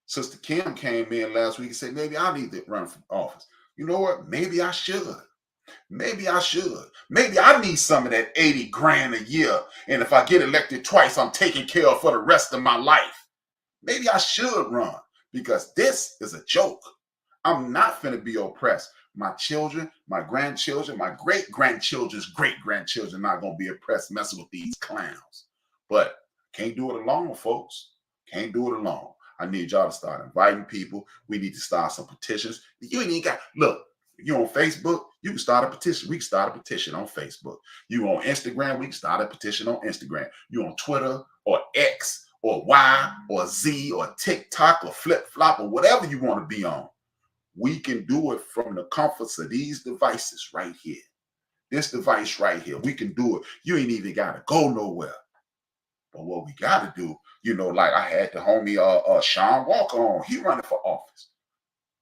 Sister Kim came in last week and said, maybe I need to run for office. You know what? Maybe I should. Maybe I should. Maybe I need some of that 80 grand a year. And if I get elected twice, I'm taken care of for the rest of my life. Maybe I should run because this is a joke. I'm not finna be oppressed. My children, my grandchildren, my great-grandchildren's great-grandchildren not going to be oppressed messing with these clowns. But can't do it alone, folks. Can't do it alone. I need y'all to start inviting people. We need to start some petitions. You ain't even got, look, you on Facebook, you can start a petition. We can start a petition on Facebook. You on Instagram, we can start a petition on Instagram. You on Twitter or X or Y or Z or TikTok or flip-flop or whatever you want to be on. We can do it from the comforts of these devices right here. This device right here, we can do it. You ain't even got to go nowhere. But what we got to do, you know, like I had the homie Sean Walker on. He running for office.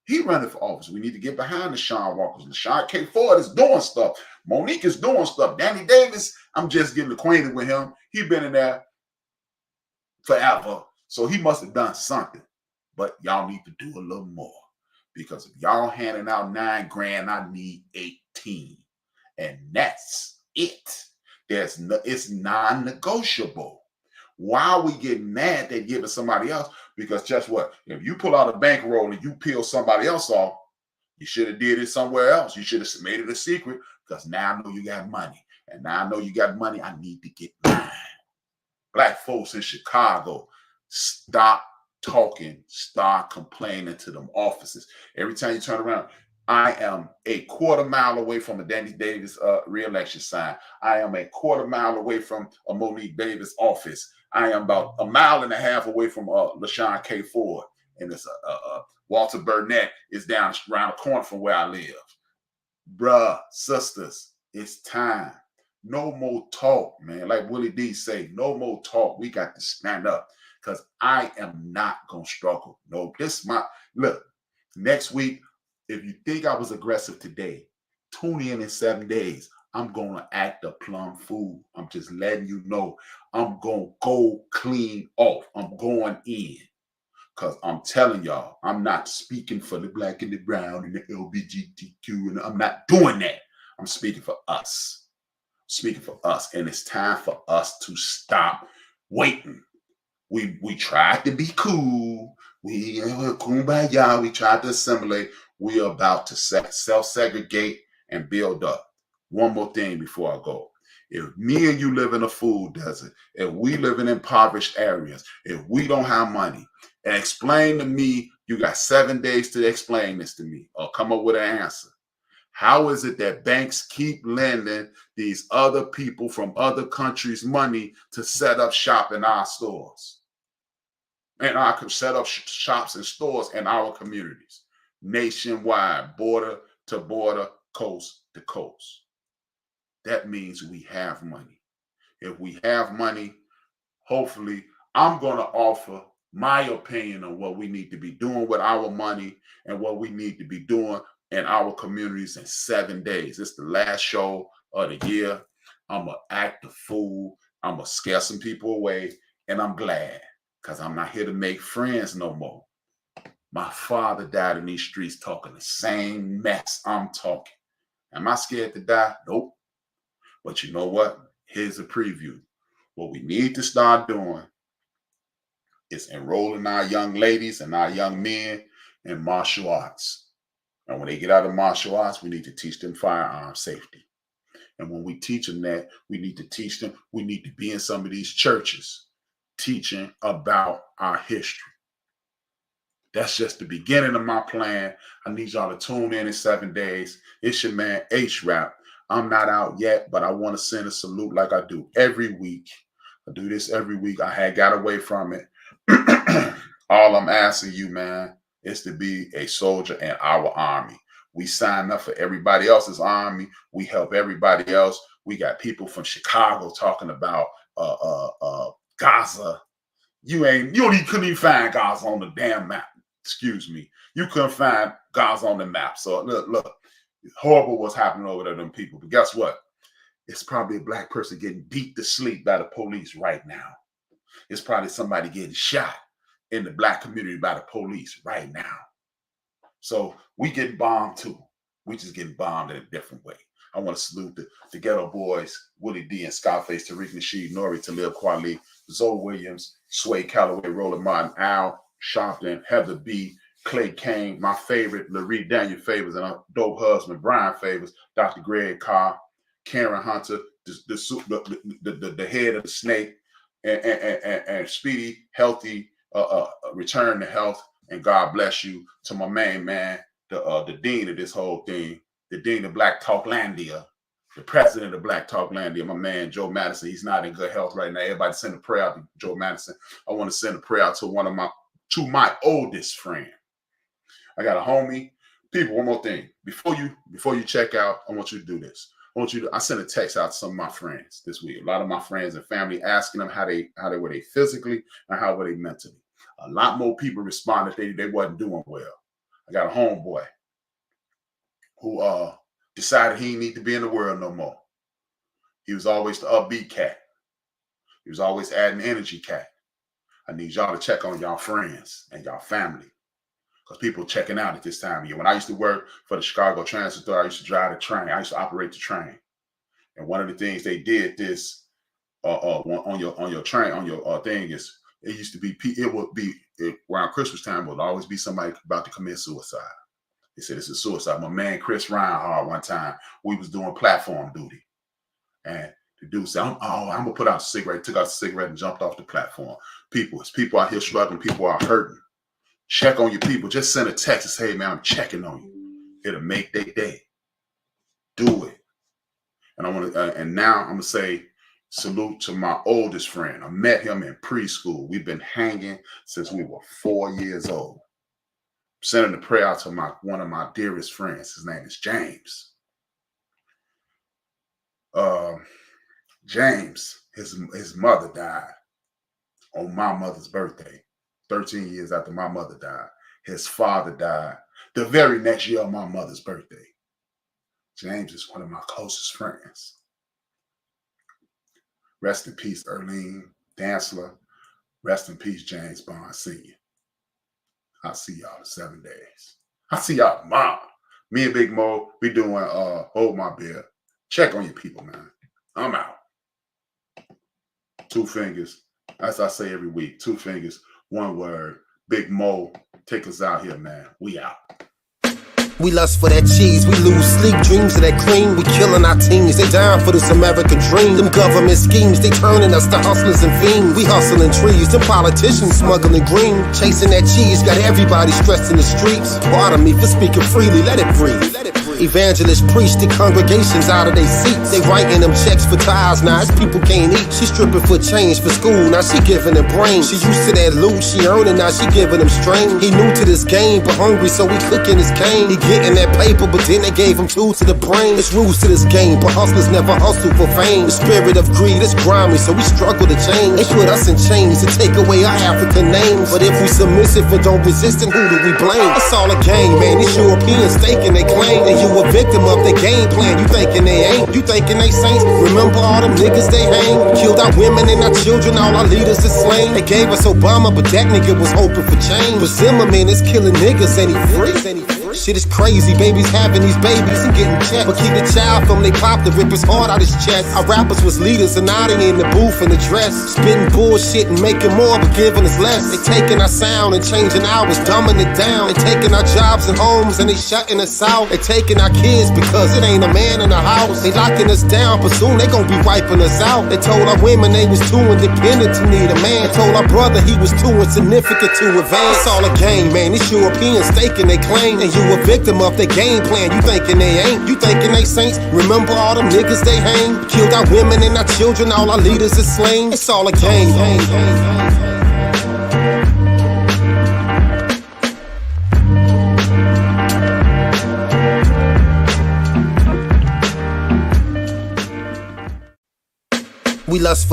He running for office. We need to get behind the Sean Walkers. And Sean K. Ford is doing stuff. Monique is doing stuff. Danny Davis, I'm just getting acquainted with him. He been in there forever. So he must have done something. But y'all need to do a little more. Because if y'all handing out 9 grand, I need 18. And that's it. It's non-negotiable. Why are we getting mad they giving somebody else? Because just what? If you pull out a bankroll and you peel somebody else off, you should have did it somewhere else. You should have made it a secret because now I know you got money. And now I know you got money. I need to get mine. Black folks in Chicago, stop talking, start complaining to them offices. Every time you turn around, I am a quarter mile away from a Danny Davis re-election sign. I am a quarter mile away from a Monique Davis office. I am about a mile and a half away from LaShawn K. Ford. And it's Walter Burnett is down around the corner from where I live. Bruh, sisters, it's time. No more talk, man. Like Willie D say, no more talk. We got to stand up because I am not going to struggle. No, look, next week, if you think I was aggressive today, tune in 7 days. I'm going to act a plum fool. I'm just letting you know I'm going to go clean off. I'm going in because I'm telling y'all, I'm not speaking for the black and the brown and the LGBTQ. And I'm not doing that. I'm speaking for us. Speaking for us. And it's time for us to stop waiting. We tried to be cool. We kumbaya. We tried to assimilate. We are about to self-segregate and build up. One more thing before I go. If me and you live in a food desert, if we live in impoverished areas, if we don't have money, and explain to me, you got 7 days to explain this to me or come up with an answer. How is it that banks keep lending these other people from other countries money to set up shop in our stores? And I could set up shops and stores in our communities, nationwide, border to border, coast to coast. That means we have money. If we have money, hopefully, I'm going to offer my opinion on what we need to be doing with our money and what we need to be doing in our communities in 7 days. It's the last show of the year. I'm going to act a fool. I'm going to scare some people away. And I'm glad because I'm not here to make friends no more. My father died in these streets talking the same mess I'm talking. Am I scared to die? Nope. But you know what? Here's a preview. What we need to start doing is enrolling our young ladies and our young men in martial arts. And when they get out of martial arts, we need to teach them firearm safety. And when we teach them that, we need to teach them, we need to be in some of these churches teaching about our history. That's just the beginning of my plan. I need y'all to tune in 7 days. It's your man H-Rap. I'm not out yet, but I want to send a salute like I do every week. I do this every week. I had got away from it. All I'm asking you, man, is to be a soldier in our army. We sign up for everybody else's army. We help everybody else. We got people from Chicago talking about Gaza. Couldn't even find Gaza on the damn map. Excuse me. You couldn't find Gaza on the map. So look, it's horrible what's happening over there to them people. But guess what? It's probably a black person getting beat to sleep by the police right now. It's probably somebody getting shot in the black community by the police right now. So we get bombed too. We just getting bombed in a different way. I want to salute the Ghetto Boys, Willie D and Scarface, Tariq Nasheed, Nori, Talib Kweli, Zoe Williams, Sway Calloway, Roland Martin, Al Sharpton, Heather B, Clay Kane, my favorite, Larry Daniel Favors, and our dope husband, Brian Favors, Dr. Greg Carr, Karen Hunter, the head of the snake, and speedy, healthy return to health, and God bless you. To my main man, the dean of this whole thing, the dean of Black Talklandia, the president of Black Talklandia, my man Joe Madison. He's not in good health right now. Everybody send a prayer out to Joe Madison. I want to send a prayer out to my oldest friend. I got a homie. People, one more thing. Before you check out, I want you to do this. I sent a text out to some of my friends this week. A lot of my friends and family asking them how they were they physically and how were they mentally. A lot more people responded they wasn't doing well. I got a homeboy who decided he didn't need to be in the world no more. He was always the upbeat cat. He was always adding energy cat. I need y'all to check on y'all friends and y'all family, because people checking out at this time of year. When I used to work for the Chicago Transit Authority, I used to drive the train. I used to operate the train. And one of the things they did this on your train, on your thing is, it would be around Christmas time, would always be somebody about to commit suicide. They said it's a suicide. My man Chris Reinhardt, one time, we was doing platform duty. And the dude said, I'm gonna put out a cigarette. Took out a cigarette and jumped off the platform. It's people out here struggling, people are hurting. Check on your people. Just send a text and say, hey man, I'm checking on you. It'll make their day. Do it. And and now I'm gonna say salute to my oldest friend. I met him in preschool. We've been hanging since we were 4 years old. Sending a prayer out to one of my dearest friends. His name is James. James, his mother died on my mother's birthday, 13 years after my mother died. His father died the very next year of my mother's birthday. James is one of my closest friends. Rest in peace, Erlene Dantzler. Rest in peace, James Bond Sr. I'll see y'all in 7 days. I'll see y'all tomorrow. Me and Big Mo, we doing Hold My Beer. Check on your people, man. I'm out. 2 fingers. As I say every week, 2 fingers, 1 word. Big Mo, take us out here, man. We out. We lust for that cheese, we lose sleep, dreams of that cream. We killing our teens, they dying for this American dream. Them government schemes, they turning us to hustlers and fiends. We hustling trees, them politicians smuggling green. Chasing that cheese, got everybody stressed in the streets. Pardon me for speaking freely, let it breathe. Evangelists preach the congregations out of their seats. They writing them checks for tithes, now his people can't eat. She stripping for change for school, now she giving them brains. She used to that loot, she earning, now she giving them strain. He new to this game, but hungry, so he cooking his cane. He getting that paper, but then they gave him 2 to the brain. It's rules to this game, but hustlers never hustle for fame. The spirit of greed is grimy, so we struggle to change. They put us in chains to take away our African names. But if we submissive and don't resist, then who do we blame? It's all a game, man. These Europeans staking they claim, and you a victim of their game plan. You thinking they ain't, you thinking they saints. Remember all them niggas they hang? Killed our women and our children, all our leaders is slain. They gave us Obama, but that nigga was hoping for change. But Zimmerman is killing niggas and he free. Shit is crazy, babies having these babies and getting checked. But keep the child from they pop to rip his heart out his chest. Our rappers was leaders and now they in the booth in the dress. Spitting bullshit and making more but giving us less. They taking our sound and changing ours, dumbing it down. They taking our jobs and homes and they shutting us out. They taking our kids because it ain't a man in the house. They locking us down, but soon they gon' be wiping us out. They told our women they was too independent to need a man. They told our brother he was too insignificant to advance. It's all a game, man. This European staking they claim. And you a victim of their game plan. You thinking they ain't. You thinking they saints. Remember all them niggas they hang. Killed our women and our children. All our leaders is slain. It's all a game. We lust for